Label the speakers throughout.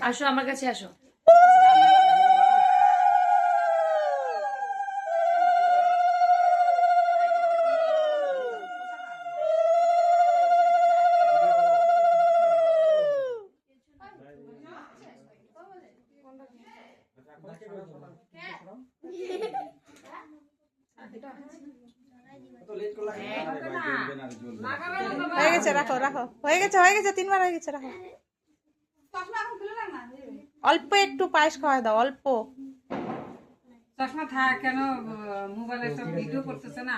Speaker 1: আসো আমার কাছে আসো।
Speaker 2: হয়ে গেছে, রাখো রাখো, হয়ে গেছে হয়ে গেছে, 3 বার হয়ে গেছে, রাখো। অল্প একটু পায়েস খাওয়াই দাও, অল্প।
Speaker 3: চশমা থাক কেন, মোবাইলে সব ভিডিও করতেছে না।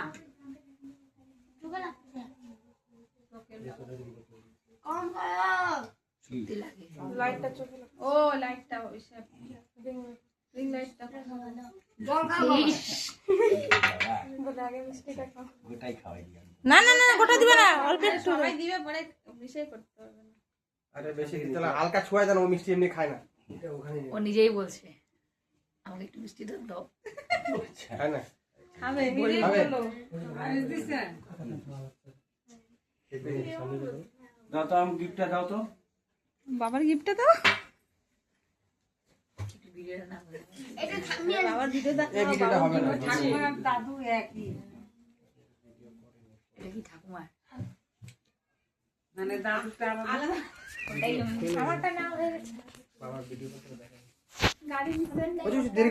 Speaker 2: লাইটটা চোখে লাগো।
Speaker 1: ও লাইটটা রিং লাইটটা
Speaker 2: বলে আগে মিষ্টিটা খাও। না না না, গোটা দিবে না, অল্প একটু
Speaker 1: সবাই দিবে, পরে মিশাই করতে পারবে না।
Speaker 4: আরে বেশি তাহলে হালকা ছুঁয়ে দেন, ও মিষ্টি এমনি খায় না।
Speaker 1: ও নিজেই বলছে আমাকে একটু মিষ্টি দাও।
Speaker 4: খায় না,
Speaker 1: খাবে
Speaker 3: বললো আরে দিছে
Speaker 5: দাও তো, আমি গিফটটা দাও তো।
Speaker 2: বাবার গিফটটা দাও।
Speaker 1: বাবার ভিডিও
Speaker 4: এই ভিডিওটা হবে না।
Speaker 3: ঠাকুমার আর দাদু একই,
Speaker 1: এটা কি ঠাকুমার?
Speaker 3: মানে দাদুটা আলাদা।
Speaker 1: আমারটা না হয়ে গেছে।
Speaker 4: বাবার ভিডিও করতে দেখেন।
Speaker 1: গাড়ি
Speaker 4: দেরি করে